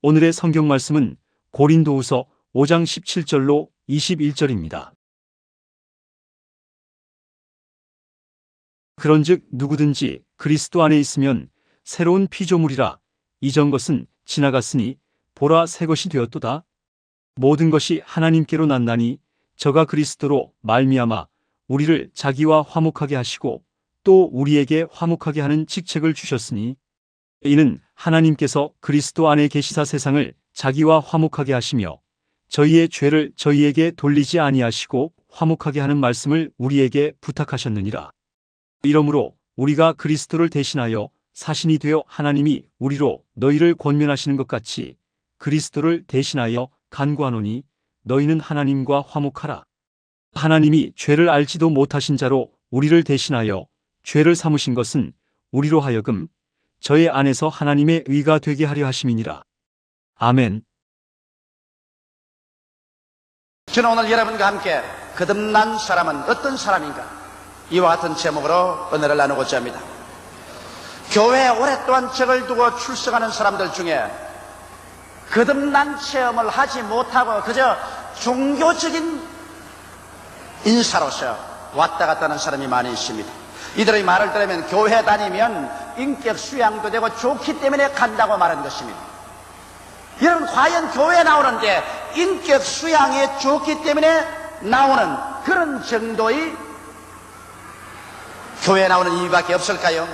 오늘의 성경 말씀은 고린도후서 5장 17절로 21절입니다. 그런즉 누구든지 그리스도 안에 있으면 새로운 피조물이라. 이전 것은 지나갔으니 보라 새 것이 되었도다. 모든 것이 하나님께로 났나니 저가 그리스도로 말미암아 우리를 자기와 화목하게 하시고 또 우리에게 화목하게 하는 직책을 주셨으니 이는 하나님께서 그리스도 안에 계시사 세상을 자기와 화목하게 하시며 저희의 죄를 저희에게 돌리지 아니하시고 화목하게 하는 말씀을 우리에게 부탁하셨느니라. 이러므로 우리가 그리스도를 대신하여 사신이 되어 하나님이 우리로 너희를 권면하시는 것 같이 그리스도를 대신하여 간구하노니 너희는 하나님과 화목하라. 하나님이 죄를 알지도 못하신 자로 우리를 대신하여 죄를 삼으신 것은 우리로 하여금 저의 안에서 하나님의 의가 되게 하려 하심이니라. 아멘. 저는 오늘 여러분과 함께 거듭난 사람은 어떤 사람인가? 이와 같은 제목으로 은혜를 나누고자 합니다. 교회에 오랫동안 적을 두고 출석하는 사람들 중에 거듭난 체험을 하지 못하고 그저 종교적인 인사로서 왔다 갔다 하는 사람이 많이 있습니다. 이들의 말을 들으면 교회 다니면 인격 수양도 되고 좋기 때문에 간다고 말하는 것입니다. 여러분, 과연 교회 나오는데 인격 수양이 좋기 때문에 나오는 그런 정도의 교회에 나오는 이유밖에 없을까요?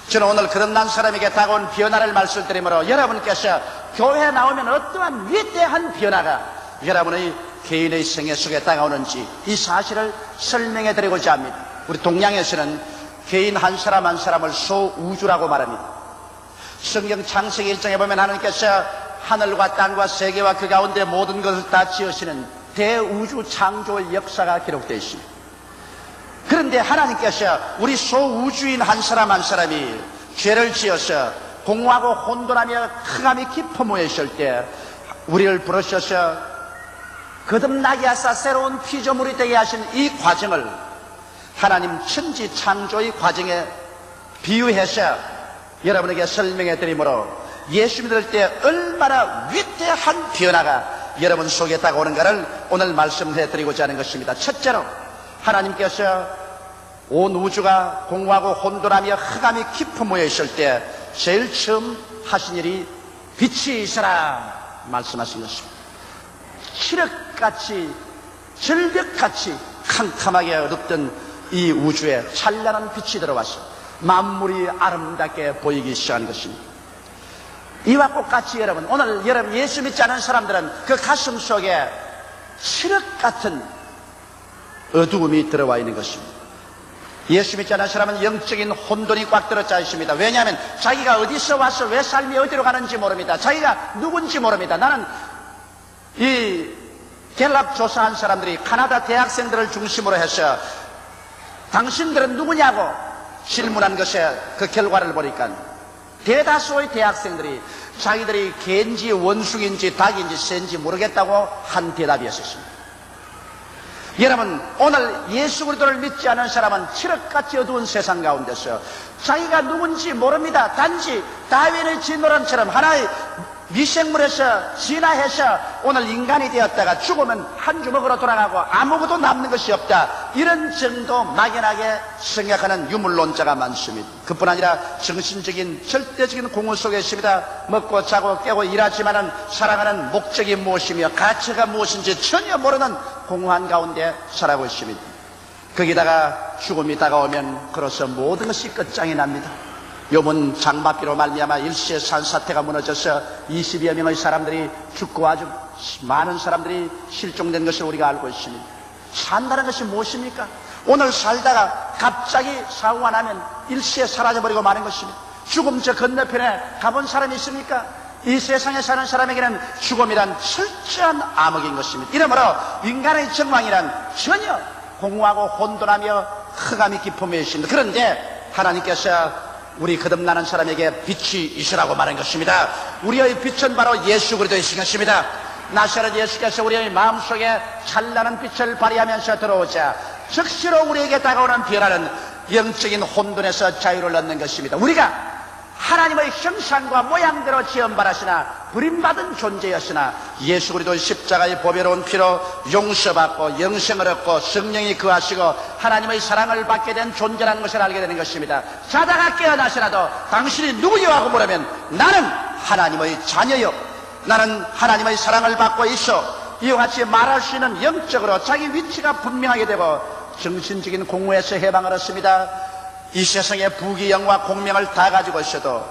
저는 오늘 거듭난 사람에게 다가온 변화를 말씀드리므로 여러분께서 교회에 나오면 어떠한 위대한 변화가 여러분의 개인의 생애 속에 다가오는지 이 사실을 설명해 드리고자 합니다. 우리 동양에서는 개인 한 사람 한 사람을 소우주라고 말합니다. 성경 창세기 1장에 보면 하나님께서 하늘과 땅과 세계와 그 가운데 모든 것을 다 지으시는 대우주 창조의 역사가 기록되어 있습니다. 그런데 하나님께서 우리 소우주인 한 사람 한 사람이 죄를 지어서 공허하고 혼돈하며 흑암이 깊어 모여 있을 때 우리를 부르셔서 거듭나게 하사 새로운 피조물이 되게 하신 이 과정을 하나님 천지 창조의 과정에 비유해서 여러분에게 설명해 드리므로 예수 믿을 때 얼마나 위대한 변화가 여러분 속에 다가오는가를 오늘 말씀해 드리고자 하는 것입니다. 첫째로 하나님께서 온 우주가 공허하고 혼돈하며 흑암이 깊어 모여 있을 때 제일 처음 하신 일이 빛이 있어라 말씀하신 것입니다. 칠흑같이 절벽같이 캄캄하게 어둡던 이 우주에 찬란한 빛이 들어와서 만물이 아름답게 보이기 시작한 것입니다. 이와 똑같이 여러분, 오늘 여러분 예수 믿지 않은 사람들은 그 가슴 속에 칠흑같은 어두움이 들어와 있는 것입니다. 예수 믿지 않은 사람은 영적인 혼돈이 꽉 들어차 있습니다. 왜냐하면 자기가 어디서 와서 왜 삶이 어디로 가는지 모릅니다. 자기가 누군지 모릅니다. 나는 이 갤럽 조사한 사람들이 카나다 대학생들을 중심으로 해서 당신들은 누구냐고 질문한 것에 그 결과를 보니까 대다수의 대학생들이 자기들이 개인지 원숭인지 닭인지 새인지 모르겠다고 한 대답이었습니다. 여러분, 오늘 예수 그리스도를 믿지 않은 사람은 칠흑같이 어두운 세상 가운데서 자기가 누군지 모릅니다. 단지 다윈의 진노란처럼 하나의 미생물에서 진화해서 오늘 인간이 되었다가 죽으면 한 주먹으로 돌아가고 아무것도 남는 것이 없다, 이런 정도 막연하게 생각하는 유물론자가 많습니다. 그뿐 아니라 정신적인 절대적인 공허 속에 있습니다. 먹고 자고 깨고 일하지만은 살아가는 목적이 무엇이며 가치가 무엇인지 전혀 모르는 공허한 가운데 살아가고 있습니다. 거기다가 죽음이 다가오면 그로서 모든 것이 끝장이 납니다. 요번 장맛비로 말미암아 일시에 산사태가 무너져서 20여 명의 사람들이 죽고 아주 많은 사람들이 실종된 것을 우리가 알고 있습니다. 산다는 것이 무엇입니까? 오늘 살다가 갑자기 사고가 나면 일시에 사라져버리고 마는 것입니다. 죽음 저 건너편에 가본 사람이 있습니까? 이 세상에 사는 사람에게는 죽음이란 철저한 암흑인 것입니다. 이러므로 인간의 정황이란 전혀 공허하고 혼돈하며 흑암이 깊어 모여 있습니다. 그런데 하나님께서 우리 거듭나는 사람에게 빛이 있으라고 말한 것입니다. 우리의 빛은 바로 예수 그리스도이신 것입니다. 나사렛 예수께서 우리의 마음속에 찬란한 빛을 발휘하면서 들어오자 즉시로 우리에게 다가오는 변화는 영적인 혼돈에서 자유를 얻는 것입니다. 우리가 하나님의 형상과 모양대로 지음받으시나 버림받은 존재였으나 예수 그리스도 십자가의 보배로운 피로 용서받고 영생을 얻고 성령이 거하시고 하나님의 사랑을 받게 된 존재라는 것을 알게 되는 것입니다. 자다가 깨어나시라도 당신이 누구요 하고 물으면 나는 하나님의 자녀요, 나는 하나님의 사랑을 받고 있어, 이와 같이 말할 수 있는 영적으로 자기 위치가 분명하게 되고 정신적인 공허에서 해방을 얻습니다. 이 세상의 부귀영화 공명을 다 가지고 있어도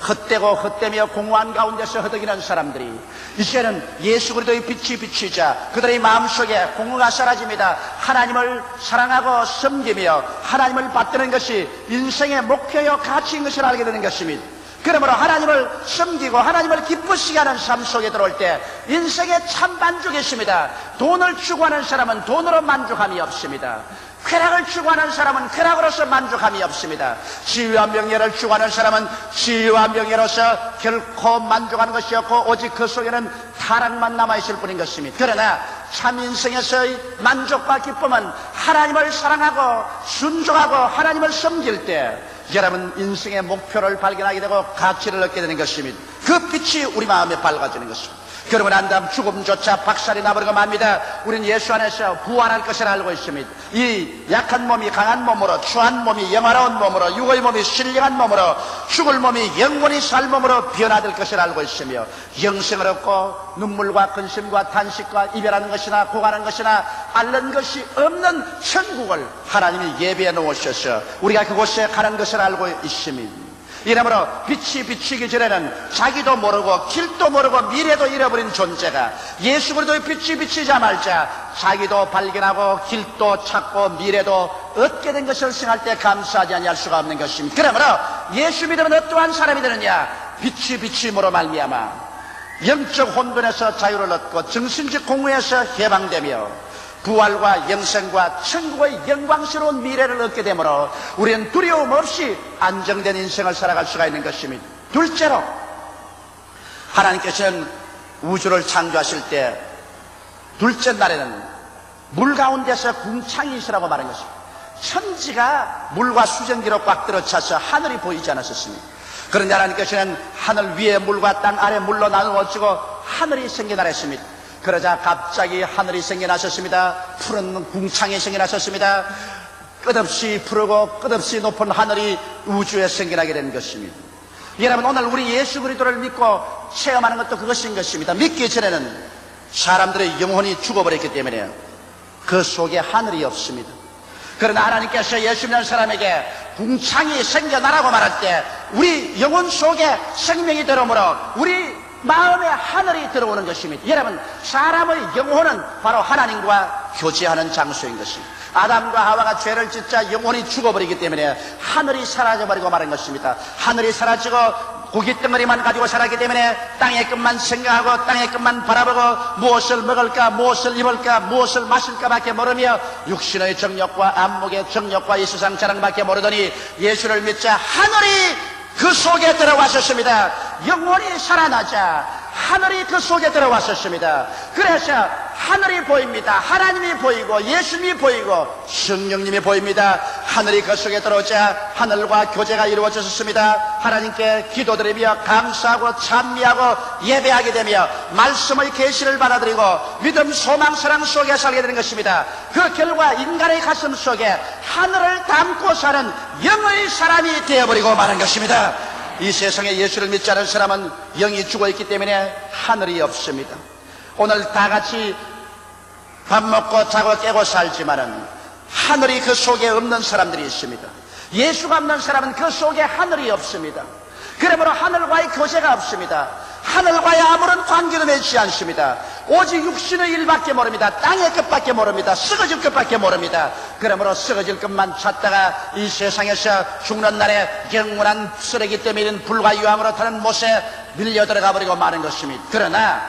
헛되고 헛되며 공허한 가운데서 허덕이는 사람들이 이제는 예수 그리스도의 빛이 비치자 그들의 마음속에 공허가 사라집니다. 하나님을 사랑하고 섬기며 하나님을 받드는 것이 인생의 목표요 가치인 것을 알게 되는 것입니다. 그러므로 하나님을 섬기고 하나님을 기쁘시게 하는 삶 속에 들어올 때 인생에 참 만족이 있습니다. 돈을 추구하는 사람은 돈으로 만족함이 없습니다. 쾌락을 추구하는 사람은 쾌락으로서 만족함이 없습니다. 지위와 명예를 추구하는 사람은 지위와 명예로서 결코 만족하는 것이 없고 오직 그 속에는 타락만 남아있을 뿐인 것입니다. 그러나 참 인생에서의 만족과 기쁨은 하나님을 사랑하고 순종하고 하나님을 섬길 때 여러분 인생의 목표를 발견하게 되고 가치를 얻게 되는 것입니다. 그 빛이 우리 마음에 밝아지는 것입니다. 그러면 안 다음 죽음조차 박살이 나버리고 맙니다. 우리는 예수 안에서 부활할 것을 알고 있습니다. 이 약한 몸이 강한 몸으로, 추한 몸이 영화로운 몸으로, 육의 몸이 신령한 몸으로, 죽을 몸이 영원히 살 몸으로 변화될 것을 알고 있으며 영생을 얻고 눈물과 근심과 탄식과 이별하는 것이나 고가는 것이나 앓는 것이 없는 천국을 하나님이 예비해 놓으셔서 우리가 그곳에 가는 것을 알고 있습니다. 이러므로 빛이 비치기 전에는 자기도 모르고 길도 모르고 미래도 잃어버린 존재가 예수 그리스도의 빛이 비치자마자 자기도 발견하고 길도 찾고 미래도 얻게 된 것을 생각할 때 감사하지 아니할 수가 없는 것입니다. 그러므로 예수 믿으면 어떠한 사람이 되느냐? 빛이 비침으로 말미암아 영적 혼돈에서 자유를 얻고 정신적 공허에서 해방되며 부활과 영생과 천국의 영광스러운 미래를 얻게 되므로 우리는 두려움 없이 안정된 인생을 살아갈 수가 있는 것입니다. 둘째로 하나님께서는 우주를 창조하실 때 둘째 날에는 물 가운데서 궁창이시라고 말한 것입니다. 천지가 물과 수증기로 꽉 들어차서 하늘이 보이지 않았었습니다. 그런데 하나님께서는 하늘 위에 물과 땅 아래 물로 나누어지고 하늘이 생겨나라 했습니다. 그러자 갑자기 하늘이 생겨나셨습니다. 푸른 궁창이 생겨나셨습니다. 끝없이 푸르고 끝없이 높은 하늘이 우주에 생겨나게 된 것입니다. 여러분 오늘 우리 예수 그리스도를 믿고 체험하는 것도 그것인 것입니다. 믿기 전에는 사람들의 영혼이 죽어버렸기 때문에 그 속에 하늘이 없습니다. 그러나 하나님께서 예수 믿는 사람에게 궁창이 생겨나라고 말할 때 우리 영혼 속에 생명이 들어오므로 우리 마음에 하늘이 들어오는 것입니다. 여러분 사람의 영혼은 바로 하나님과 교제하는 장소인 것입니다. 아담과 하와가 죄를 짓자 영혼이 죽어버리기 때문에 하늘이 사라져버리고 마는 것입니다. 하늘이 사라지고 고깃덩어리만 가지고 살았기 때문에 땅의 것만 생각하고 땅의 것만 바라보고 무엇을 먹을까 무엇을 입을까 무엇을 마실까 밖에 모르며 육신의 정욕과 안목의 정욕과 이 세상 자랑밖에 모르더니 예수를 믿자 하늘이 그 속에 들어왔었습니다. 영혼이 살아나자 하늘이 그 속에 들어왔었습니다. 그래서 하늘이 보입니다. 하나님이 보이고 예수님이 보이고 성령님이 보입니다. 하늘이 그 속에 들어오자 하늘과 교제가 이루어졌습니다. 하나님께 기도드리며 감사하고 찬미하고 예배하게 되며 말씀의 계시를 받아들이고 믿음 소망 사랑 속에 살게 되는 것입니다. 그 결과 인간의 가슴 속에 하늘을 담고 사는 영의 사람이 되어버리고 마는 것입니다. 이 세상에 예수를 믿지 않은 사람은 영이 죽어있기 때문에 하늘이 없습니다. 오늘 다 같이 밥 먹고 자고 깨고 살지만은 하늘이 그 속에 없는 사람들이 있습니다. 예수가 없는 사람은 그 속에 하늘이 없습니다. 그러므로 하늘과의 교제가 없습니다. 하늘과의 아무런 관계도 맺지 않습니다. 오직 육신의 일밖에 모릅니다. 땅의 것밖에 모릅니다. 썩어질 것밖에 모릅니다. 그러므로 썩어질 것만 찾다가 이 세상에서 죽는 날에 영원한 쓰레기 때문에 불과 유황으로 타는 못에 밀려 들어가 버리고 마는 것입니다. 그러나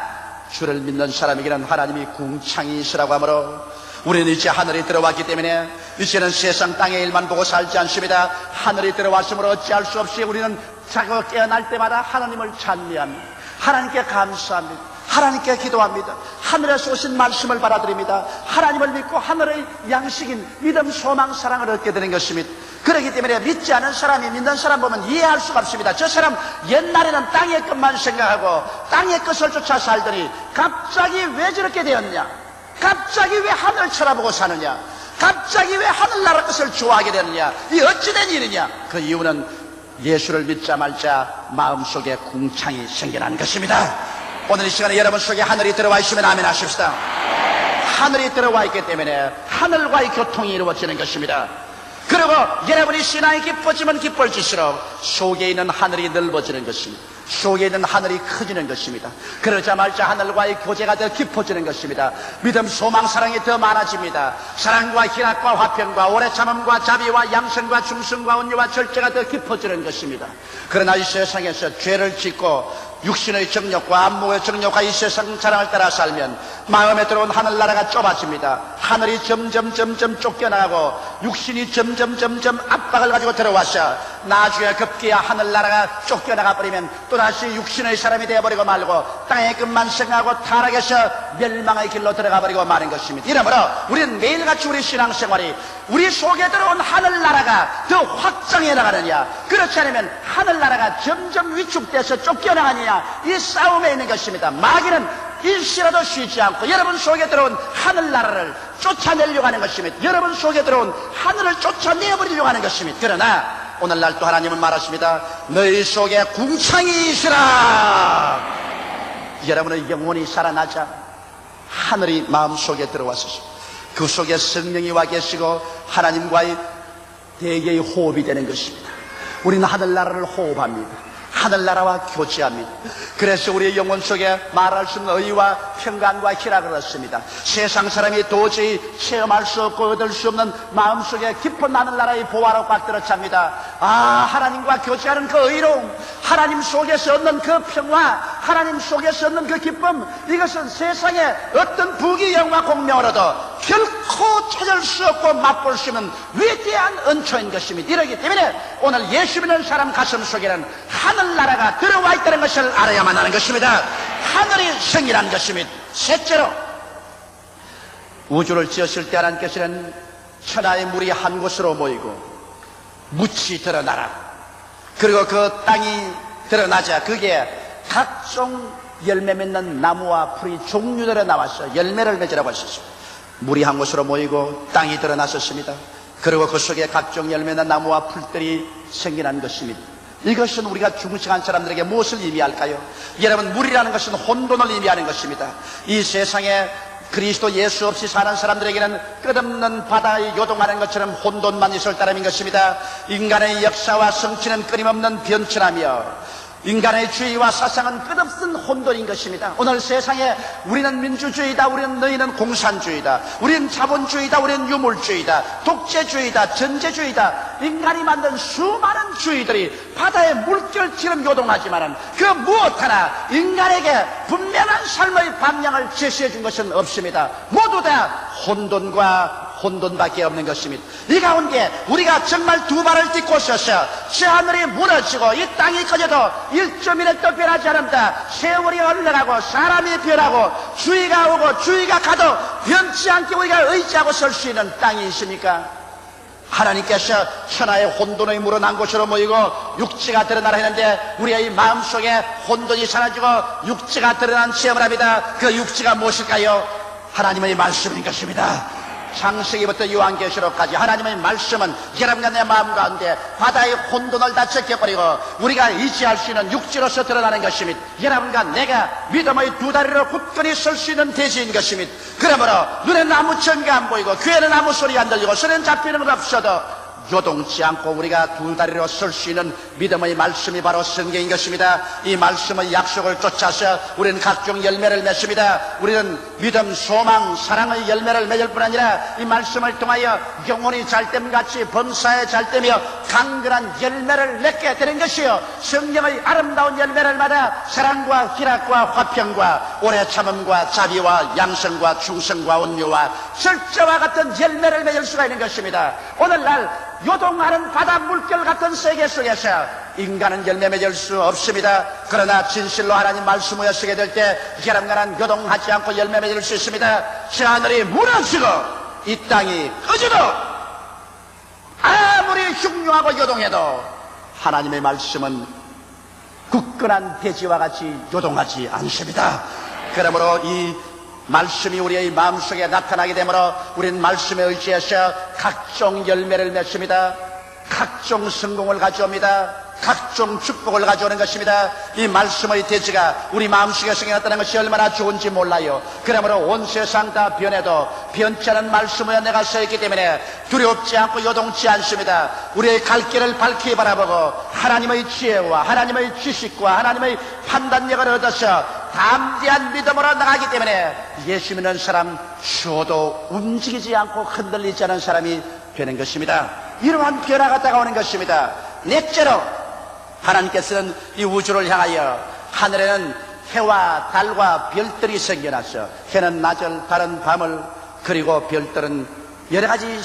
주를 믿는 사람에게는 하나님이 궁창이시라고 하므로 우리는 이제 하늘이 들어왔기 때문에 이제는 세상 땅의 일만 보고 살지 않습니다. 하늘이 들어왔으므로 어찌할 수 없이 우리는 자고 깨어날 때마다 하나님을 찬미합니다. 하나님께 감사합니다. 하나님께 기도합니다. 하늘에서 오신 말씀을 받아들입니다. 하나님을 믿고 하늘의 양식인 믿음, 소망, 사랑을 얻게 되는 것입니다. 그렇기 때문에 믿지 않은 사람이 믿는 사람 보면 이해할 수가 없습니다. 저 사람 옛날에는 땅의 것만 생각하고 땅의 것을 쫓아 살더니 갑자기 왜 저렇게 되었냐? 갑자기 왜 하늘을 쳐다보고 사느냐? 갑자기 왜 하늘나라 것을 좋아하게 되느냐? 이 어찌된 일이냐? 그 이유는 예수를 믿자 말자 마음속에 궁창이 생겨난 것입니다. 오늘 이 시간에 여러분 속에 하늘이 들어와 있으면 아멘 하십시다. 하늘이 들어와 있기 때문에 하늘과의 교통이 이루어지는 것입니다. 그리고 여러분이 신앙이 깊어지면 깊어질수록 속에 있는 하늘이 넓어지는 것입니다. 속에 있는 하늘이 커지는 것입니다. 그러자마자 하늘과의 교제가 더 깊어지는 것입니다. 믿음, 소망, 사랑이 더 많아집니다. 사랑과 희락과 화평과 오래 참음과 자비와 양성과 중성과 온유와 절제가 더 깊어지는 것입니다. 그러나 이 세상에서 죄를 짓고 육신의 정욕과 안목의 정욕과 이 세상 사랑을 따라 살면 마음에 들어온 하늘나라가 좁아집니다. 하늘이 점점 쫓겨나고 육신이 점점 압박을 가지고 들어와서 나중에 급기야 하늘나라가 쫓겨나가 버리면 또다시 육신의 사람이 되어버리고 말고 땅의 것만 생각하고 타락해서 멸망의 길로 들어가 버리고 마는 것입니다. 이러므로 우리는 매일같이 우리 신앙생활이 우리 속에 들어온 하늘나라가 더 확장해 나가느냐, 그렇지 않으면 하늘나라가 점점 위축돼서 쫓겨나가느냐, 이 싸움에 있는 것입니다. 마귀는 일시라도 쉬지 않고 여러분 속에 들어온 하늘나라를 쫓아내려고 하는 것입니다. 여러분 속에 들어온 하늘을 쫓아내버리려고 하는 것입니다. 그러나 오늘날 또 하나님은 말하십니다. 너희 속에 궁창이 있으라. 여러분의 영혼이 살아나자 하늘이 마음속에 들어와서 그 속에 성령이 와 계시고 하나님과의 대개의 호흡이 되는 것입니다. 우리는 하늘나라를 호흡합니다. 하늘나라와 교제합니다. 그래서 우리의 영혼 속에 말할 수 없는 의와 평강과 희락을 얻습니다. 세상 사람이 도저히 체험할 수 없고 얻을 수 없는 마음속에 깊은 하늘나라의 보화로 꽉 들어찹니다. 하나님과 교제하는 그 의로움, 하나님 속에서 얻는 그 평화, 하나님 속에서 얻는 그 기쁨, 이것은 세상에 어떤 부귀 영화 공명으로도 결코 찾을 수 없고 맛볼 수 없는 위대한 은초인 것입니다. 이러기 때문에 오늘 예수 믿는 사람 가슴 속에는 하늘나라가 들어와 있다는 것을 알아야만 하는 것입니다. 하늘이 생기라는 것입니다. 셋째로, 우주를 지었을 때 하나님께서는 천하의 물이 한 곳으로 모이고 묻이 드러나라. 그리고 그 땅이 드러나자 그게 각종 열매 맺는 나무와 풀이 종류대로 나와서 열매를 맺으라고 하셨습니다. 물이 한 곳으로 모이고 땅이 드러났었습니다. 그리고 그 속에 각종 열매나 나무와 풀들이 생겨난 것입니다. 이것은 우리가 중생한 사람들에게 무엇을 의미할까요? 여러분, 물이라는 것은 혼돈을 의미하는 것입니다. 이 세상에 그리스도 예수 없이 사는 사람들에게는 끝없는 바다에 요동하는 것처럼 혼돈만 있을 따름인 것입니다. 인간의 역사와 성취는 끊임없는 변천하며 인간의 주의와 사상은 끝없는 혼돈인 것입니다. 오늘 세상에 우리는 민주주의다, 우리는 너희는 공산주의다, 우리는 자본주의다, 우리는 유물주의다, 독재주의다, 전제주의다, 인간이 만든 수많은 주의들이 바다의 물결처럼 요동하지만 그 무엇 하나 인간에게 분명한 삶의 방향을 제시해 준 것은 없습니다. 모두 다 혼돈밖에 없는 것입니다. 이 가운데 우리가 정말 두 발을 딛고 서서 저 하늘이 무너지고 이 땅이 꺼져도 1.1도 변하지 않는다. 세월이 흘러가고 사람이 변하고 주의가 오고 주의가 가도 변치 않게 우리가 의지하고 설 수 있는 땅이 있습니까? 하나님께서 천하의 혼돈의 물은 한 곳으로 모이고 육지가 드러나라 했는데 우리의 마음속에 혼돈이 사라지고 육지가 드러난 체험을 합니다. 그 육지가 무엇일까요? 하나님의 말씀인 것입니다. 창세기부터 요한계시록까지 하나님의 말씀은 여러분과 내 마음 가운데 바다의 혼돈을 다 제껴버리고 우리가 의지할 수 있는 육지로서 드러나는 것입니다. 여러분과 내가 믿음의 두 다리로 굳건히 설 수 있는 대지인 것입니다. 그러므로 눈에는 아무 증거 안 보이고 귀에는 아무 소리 안 들리고 손에는 잡히는 것 없어도 요동치 않고 우리가 두 다리로 설 수 있는 믿음의 말씀이 바로 성경인 것입니다. 이 말씀의 약속을 쫓아서 우리는 각종 열매를 맺습니다. 우리는 믿음, 소망, 사랑의 열매를 맺을 뿐 아니라 이 말씀을 통하여 영혼이 잘됨같이 범사에 잘되며 강건한 열매를 맺게 되는 것이요, 성령의 아름다운 열매를 받아 사랑과 희락과 화평과 오래 참음과 자비와 양성과 충성과 온유와 절제와 같은 열매를 맺을 수가 있는 것입니다. 오늘날 요동하는 바다 물결 같은 세계 속에서 인간은 열매 맺을 수 없습니다. 그러나 진실로 하나님 말씀을 쓰게 될 때 여러분과는 요동하지 않고 열매 맺을 수 있습니다. 저 하늘이 무너지고 이 땅이 꺼지도 아무리 흉흉하고 요동해도 하나님의 말씀은 굳건한 대지와 같이 요동하지 않습니다. 그러므로 이 말씀이 우리의 마음속에 나타나게 되므로 우리는 말씀에 의지해서 각종 열매를 맺습니다. 각종 성공을 가져옵니다. 각종 축복을 가져오는 것입니다. 이 말씀의 대지가 우리 마음속에 생겨났다는 것이 얼마나 좋은지 몰라요. 그러므로 온 세상 다 변해도 변치 않은 말씀에 내가 서있기 때문에 두렵지 않고 요동치 않습니다. 우리의 갈 길을 밝히 바라보고 하나님의 지혜와 하나님의 지식과 하나님의 판단력을 얻어서 담대한 믿음으로 나가기 때문에 예수 믿는 사람 주어도 움직이지 않고 흔들리지 않은 사람이 되는 것입니다. 이러한 변화가 다가오는 것입니다. 넷째로 하나님께서는 이 우주를 향하여 하늘에는 해와 달과 별들이 생겨났어. 해는 낮을, 달은 밤을, 그리고 별들은 여러 가지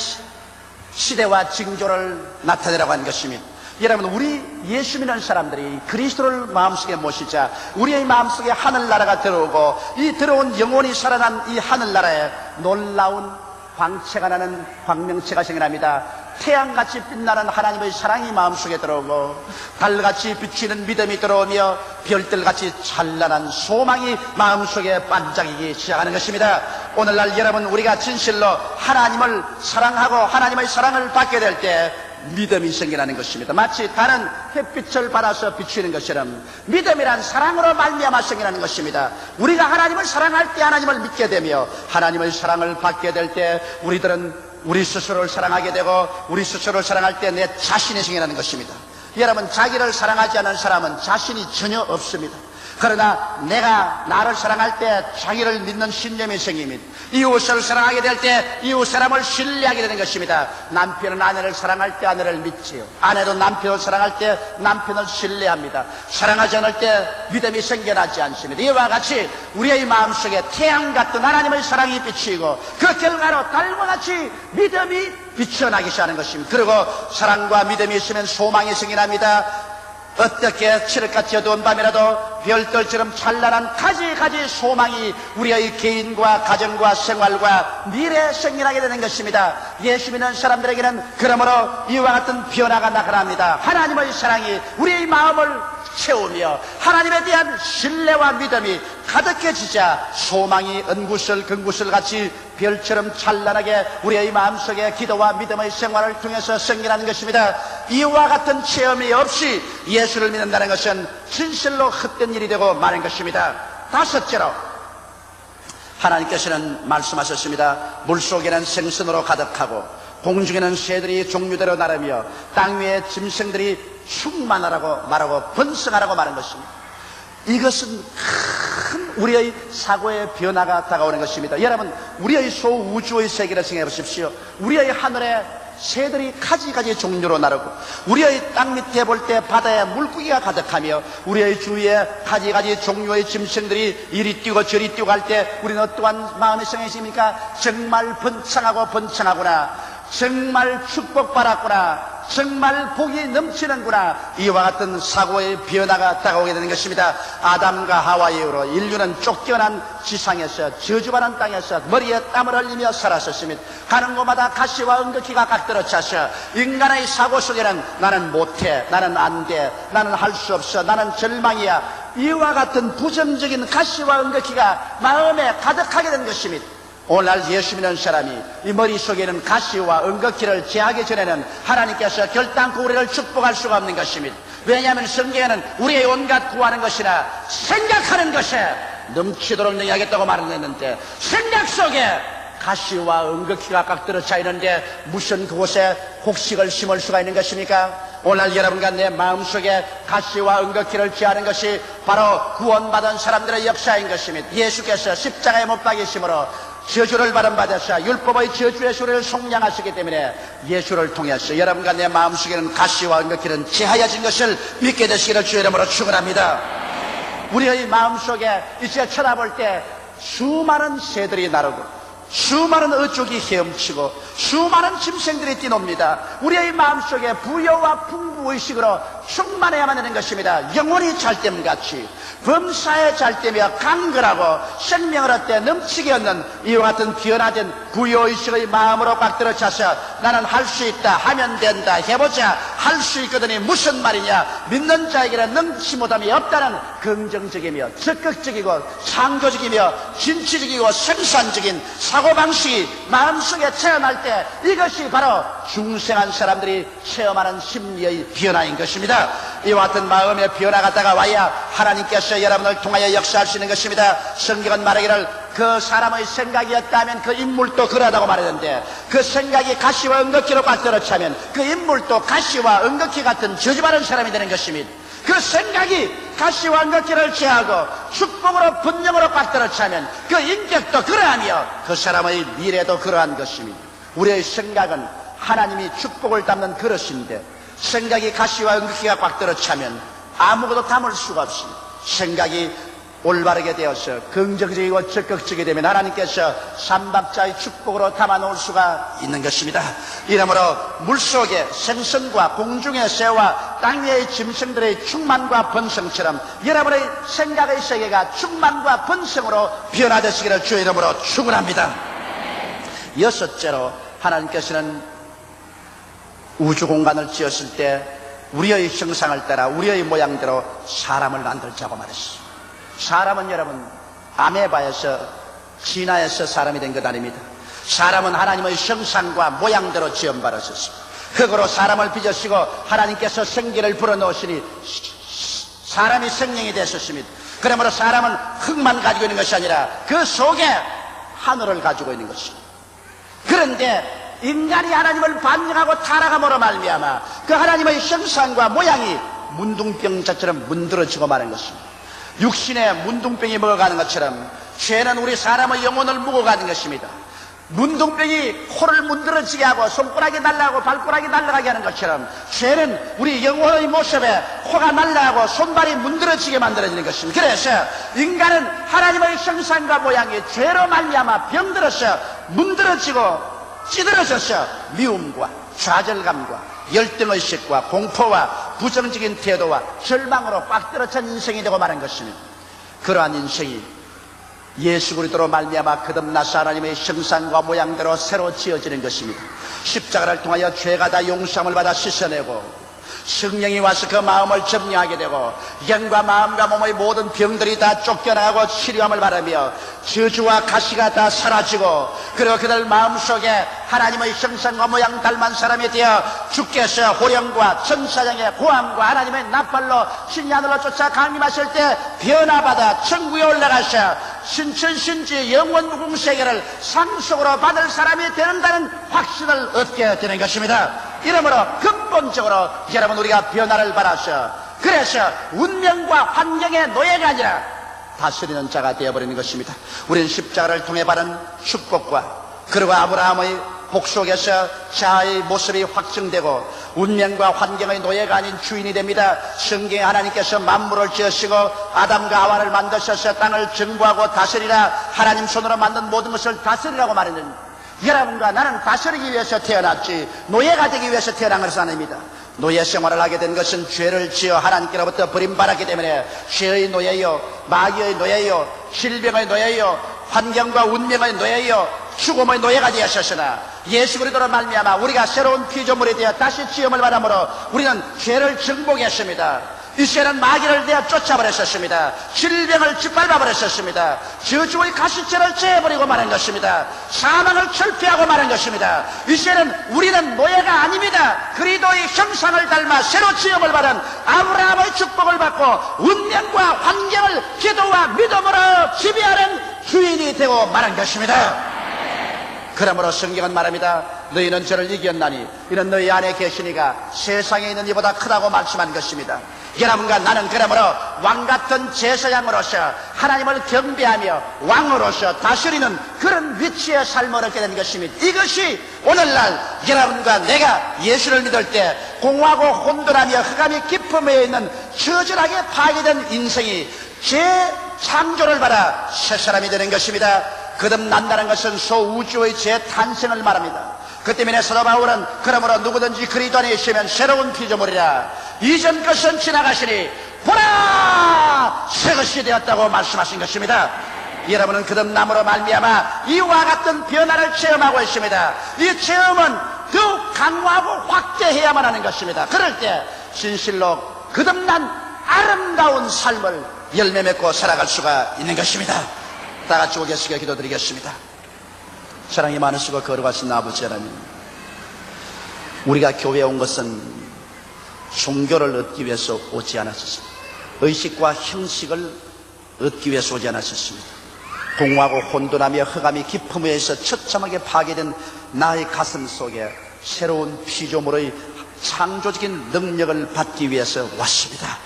시대와 징조를 나타내라고 하는 것입니다. 여러분, 우리 예수 믿는 사람들이 그리스도를 마음속에 모시자 우리의 마음속에 하늘나라가 들어오고 이 들어온 영원히 살아난 이 하늘나라에 놀라운 광채가 나는 광명체가 생겨납니다. 태양같이 빛나는 하나님의 사랑이 마음속에 들어오고 달같이 비치는 믿음이 들어오며 별들같이 찬란한 소망이 마음속에 반짝이기 시작하는 것입니다. 오늘날 여러분, 우리가 진실로 하나님을 사랑하고 하나님의 사랑을 받게 될 때 믿음이 생겨나는 것입니다. 마치 달은 햇빛을 받아서 비치는 것처럼 믿음이란 사랑으로 말미암아 생겨나는 것입니다. 우리가 하나님을 사랑할 때 하나님을 믿게 되며 하나님의 사랑을 받게 될 때 우리들은 우리 스스로를 사랑하게 되고 우리 스스로를 사랑할 때 내 자신이 생겨나는 것입니다. 여러분, 자기를 사랑하지 않은 사람은 자신이 전혀 없습니다. 그러나 내가 나를 사랑할 때 자기를 믿는 신념이 생깁니다. 이웃을 사랑하게 될 때 이웃 사람을 신뢰하게 되는 것입니다. 남편은 아내를 사랑할 때 아내를 믿지요. 아내도 남편을 사랑할 때 남편을 신뢰합니다. 사랑하지 않을 때 믿음이 생겨나지 않습니다. 이와 같이 우리의 마음속에 태양 같은 하나님의 사랑이 비치고 그 결과로 달과 같이 믿음이 비춰나기 시작하는 것입니다. 그리고 사랑과 믿음이 있으면 소망이 생겨납니다. 어떻게 칠흑같이 어두운 밤이라도 별들처럼 찬란한 가지가지 소망이 우리의 개인과 가정과 생활과 미래에 생겨나게 되는 것입니다. 예수 믿는 사람들에게는 그러므로 이와 같은 변화가 나타납니다. 하나님의 사랑이 우리의 마음을 채우며 하나님에 대한 신뢰와 믿음이 가득해지자 소망이 은구슬 금구슬 같이 별처럼 찬란하게 우리의 마음속에 기도와 믿음의 생활을 통해서 생겨나는 것입니다. 이와 같은 체험이 없이 예수를 믿는다는 것은 진실로 헛된 일이 되고 마는 것입니다. 다섯째로 하나님께서는 말씀하셨습니다. 물속에는 생선으로 가득하고 공중에는 새들이 종류대로 나르며 땅 위에 짐승들이 충만하라고 말하고 번성하라고 말한 것입니다. 이것은 큰 우리의 사고의 변화가 다가오는 것입니다. 여러분, 우리의 소우주의 세계를 생각해 보십시오. 우리의 하늘에 새들이 가지가지 종류로 나르고 우리의 땅 밑에 볼 때 바다에 물고기가 가득하며 우리의 주위에 가지가지 종류의 짐승들이 이리 뛰고 저리 뛰고 할 때 우리는 어떠한 마음이 생기십니까? 정말 번창하고 번창하구나. 정말 축복받았구나. 정말 복이 넘치는구나. 이와 같은 사고의 변화가 다가오게 되는 것입니다. 아담과 하와의 이후로 인류는 쫓겨난 지상에서 저주받은 땅에서 머리에 땀을 흘리며 살았었습니다. 가는 곳마다 가시와 은거키가 각들어 차서 인간의 사고 속에는 나는 못해, 나는 안 돼, 나는 할 수 없어, 나는 절망이야, 이와 같은 부정적인 가시와 은거키가 마음에 가득하게 된 것입니다. 오늘날 예수 믿는 사람이 이 머릿속에는 가시와 은거키를 제하기 전에는 하나님께서 결단코 우리를 축복할 수가 없는 것입니다. 왜냐하면 성경에는 우리의 온갖 구하는 것이나 생각하는 것에 넘치도록 능하겠다고 말을 했는데 생각 속에 가시와 은거키가 깍들어 차이는데 무슨 그곳에 곡식을 심을 수가 있는 것입니까? 오늘 여러분과 내 마음속에 가시와 은거키를 제하는 것이 바로 구원받은 사람들의 역사인 것입니다. 예수께서 십자가에 못 박이심으로 저주를 받으셔 율법의 저주의 소리를 속량하시기 때문에 예수를 통해서 여러분과 내 마음속에는 가시와 은거키는 제하여진 것을 믿게 되시기를 주의 이름으로 축원합니다. 우리의 마음속에 이제 쳐다볼 때 수많은 새들이 나르고 수많은 어족이 헤엄치고 수많은 짐승들이 뛰놉니다. 우리의 마음속에 부여와 풍부의식으로 충만해야만 되는 것입니다. 영혼이 잘됨같이 범사에 잘되며 강건하고 생명을 얻되 넘치게 얻는 이와 같은 변화된 부여의식의 마음으로 꽉 들어차서 나는 할 수 있다, 하면 된다, 해보자, 할 수 있거든이 무슨 말이냐, 믿는 자에게는 능치 못함이 없다는 긍정적이며 적극적이고 창조적이며 진취적이고 생산적인 사고방식이 마음속에 체험할 때 이것이 바로 중생한 사람들이 체험하는 심리의 변화인 것입니다. 이와 같은 마음의 변화가 다가와야 하나님께서 여러분을 통하여 역사할 수 있는 것입니다. 성경은 말하기를 그 사람의 생각이었다면 그 인물도 그러하다고 말하는데, 그 생각이 가시와 은극기로 꽉 들어차면 그 인물도 가시와 은극기 같은 저주받은 사람이 되는 것입니다. 그 생각이 가시와 은극기를 제하고 축복으로 분명으로 꽉 들어차면 그 인격도 그러하며 그 사람의 미래도 그러한 것입니다. 우리의 생각은 하나님이 축복을 담는 그릇인데, 생각이 가시와 은극기가 꽉 들어차면 아무것도 담을 수가 없습니다. 생각이 올바르게 되어서 긍정적이고 적극적이 되면 하나님께서 삼박자의 축복으로 담아놓을 수가 있는 것입니다. 이러므로 물속의 생선과 공중의 새와 땅 위의 짐승들의 충만과 번성처럼 여러분의 생각의 세계가 충만과 번성으로 변화되시기를 주의 이름으로 축원합니다. 여섯째로, 하나님께서는 우주 공간을 지었을 때 우리의 형상을 따라 우리의 모양대로 사람을 만들자고 말했습니다. 사람은 여러분 아메바에서 진화해서 사람이 된 것 아닙니다. 사람은 하나님의 형상과 모양대로 지음받았습니다. 흙으로 사람을 빚으시고 하나님께서 생기를 불어넣으시니 사람이 생명이 되셨습니다. 그러므로 사람은 흙만 가지고 있는 것이 아니라 그 속에 하늘을 가지고 있는 것입니다. 그런데 인간이 하나님을 반역하고 타락함으로 말미암아 그 하나님의 형상과 모양이 문둥병자처럼 문드러지고 마는 것입니다. 육신에 문둥병이 먹어가는 것처럼 죄는 우리 사람의 영혼을 먹어가는 것입니다. 문둥병이 코를 문드러지게 하고 손가락이 날아가고 발가락이 날아가게 하는 것처럼 죄는 우리 영혼의 모습에 코가 날아가고 손발이 문드러지게 만들어지는 것입니다. 그래서 인간은 하나님의 형상과 모양이 죄로 말미암아 병들어서 문드러지고 찌들어져서 미움과 좌절감과 열등의식과 공포와 부정적인 태도와 절망으로 꽉 들어찬 인생이 되고 마는 것입니다. 그러한 인생이 예수 그리스도로 말미암아 거듭나서 하나님의 형상과 모양대로 새로 지어지는 것입니다. 십자가를 통하여 죄가 다 용서함을 받아 씻어내고 성령이 와서 그 마음을 점령하게 되고 영과 마음과 몸의 모든 병들이 다 쫓겨나고 치료함을 바라며 저주와 가시가 다 사라지고, 그리고 그들 마음속에 하나님의 형상과 모양 닮은 사람이 되어 주께서 호령과 천사장의 고함과 하나님의 나팔로 신하늘로 쫓아 강림하실 때 변화받아 천국에 올라가셔 신천신지 영원 무궁세계를 상속으로 받을 사람이 되는다는 확신을 얻게 되는 것입니다. 이러므로 근본적으로 여러분, 우리가 변화를 받아서 그래서 운명과 환경의 노예가 아니라 다스리는 자가 되어버리는 것입니다. 우리는 십자가를 통해 받은 축복과 그리고 아브라함의 복속에서 자아의 모습이 확증되고 운명과 환경의 노예가 아닌 주인이 됩니다. 성경에 하나님께서 만물을 지으시고 아담과 하와를 만드셔서 땅을 정부하고 다스리라, 하나님 손으로 만든 모든 것을 다스리라고 말했는, 여러분과 나는 다스리기 위해서 태어났지 노예가 되기 위해서 태어난 것은 아닙니다. 노예 생활을 하게 된 것은 죄를 지어 하나님께로부터 버림받았기 때문에 죄의 노예요, 마귀의 노예요, 질병의 노예요, 환경과 운명의 노예요, 죽음의 노예가 되었으나 예수 그리스도로 말미암아 우리가 새로운 피조물이 되어 다시 지음을 받음으로 우리는 죄를 정복했습니다. 이제는 마귀를 내어 쫓아버렸었습니다. 질병을 짓밟아버렸었습니다. 저주의 가시체를 제해버리고 마는 것입니다. 사망을 철폐하고 마는 것입니다. 이제는 우리는 노예가 아닙니다. 그리스도의 형상을 닮아 새로 지음을 받은 아브라함의 축복을 받고 운명과 환경을 기도와 믿음으로 지배하는 주인이 되고 마는 것입니다. 그러므로 성경은 말합니다. 너희는 저를 이겼나니 이는 너희 안에 계시니가 세상에 있는 이보다 크다고 말씀한 것입니다. 여러분과 나는 그러므로 왕같은 제사장으로서 하나님을 경배하며 왕으로서 다스리는 그런 위치의 삶을 얻게 된 것입니다. 이것이 오늘날 여러분과 내가 예수를 믿을 때 공허하고 혼돈하며 흑암이 깊음에 있는 처절하게 파괴된 인생이 재창조를 받아 새 사람이 되는 것입니다. 거듭난다는 것은 소우주의 재탄생을 말합니다. 그 때문에 사도 바울은 그러므로 누구든지 그리스도 안에 있으면 새로운 피조물이라 이전 것은 지나가시니 보라 새 것이 되었다고 말씀하신 것입니다. 여러분은 거듭남으로 말미암아 이와 같은 변화를 체험하고 있습니다. 이 체험은 더욱 강화하고 확대해야만 하는 것입니다. 그럴 때 진실로 거듭난 아름다운 삶을 열매 맺고 살아갈 수가 있는 것입니다. 다 같이 오겠으게 기도드리겠습니다. 사랑이 많으시고 거룩하신 아버지 하나님, 우리가 교회에 온 것은 종교를 얻기 위해서 오지 않았습니다. 의식과 형식을 얻기 위해서 오지 않았습니다. 공허하고 혼돈하며 흑암이 깊음 위에서 처참하게 파괴된 나의 가슴 속에 새로운 피조물의 창조적인 능력을 받기 위해서 왔습니다.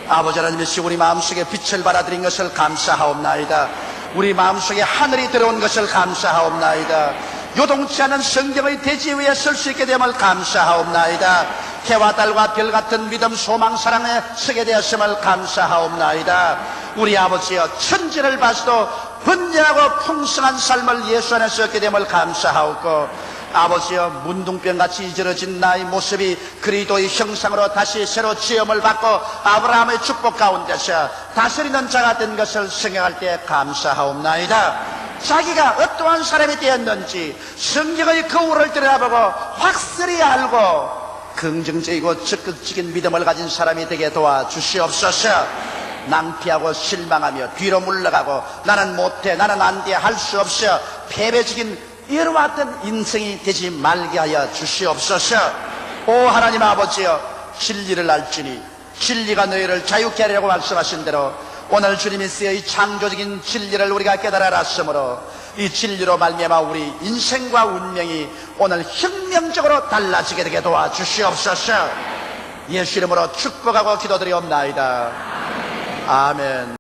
아버지 하나님이시 우리 마음속에 빛을 받아들인 것을 감사하옵나이다. 우리 마음속에 하늘이 들어온 것을 감사하옵나이다. 요동치 않은 성경의 대지 위에 설 수 있게 됨을 감사하옵나이다. 해와 달과 별 같은 믿음, 소망, 사랑에 서게 되었음을 감사하옵나이다. 우리 아버지여, 천지를 봐서도 번영하고 풍성한 삶을 예수 안에서 얻게 됨을 감사하옵고, 아버지여, 문둥병같이 이저러진 나의 모습이 그리스도의 형상으로 다시 새로 지음을 받고 아브라함의 축복 가운데서 다스리는 자가 된 것을 생각할 때 감사하옵나이다. 자기가 어떠한 사람이 되었는지 성경의 거울을 들여다보고 확실히 알고 긍정적이고 적극적인 믿음을 가진 사람이 되게 도와주시옵소서. 낭피하고 실망하며 뒤로 물러가고 나는 못해, 나는 안 돼, 할 수 없어, 패배적인 이와 같은 인생이 되지 말게 하여 주시옵소서. 오 하나님 아버지여, 진리를 알지니 진리가 너희를 자유케 하리라고 말씀하신 대로 오늘 주님이 쓰여 이 창조적인 진리를 우리가 깨달아 알았으므로 이 진리로 말미암아 우리 인생과 운명이 오늘 혁명적으로 달라지게 되게 도와주시옵소서. 예수 이름으로 축복하고 기도드리옵나이다. 아멘.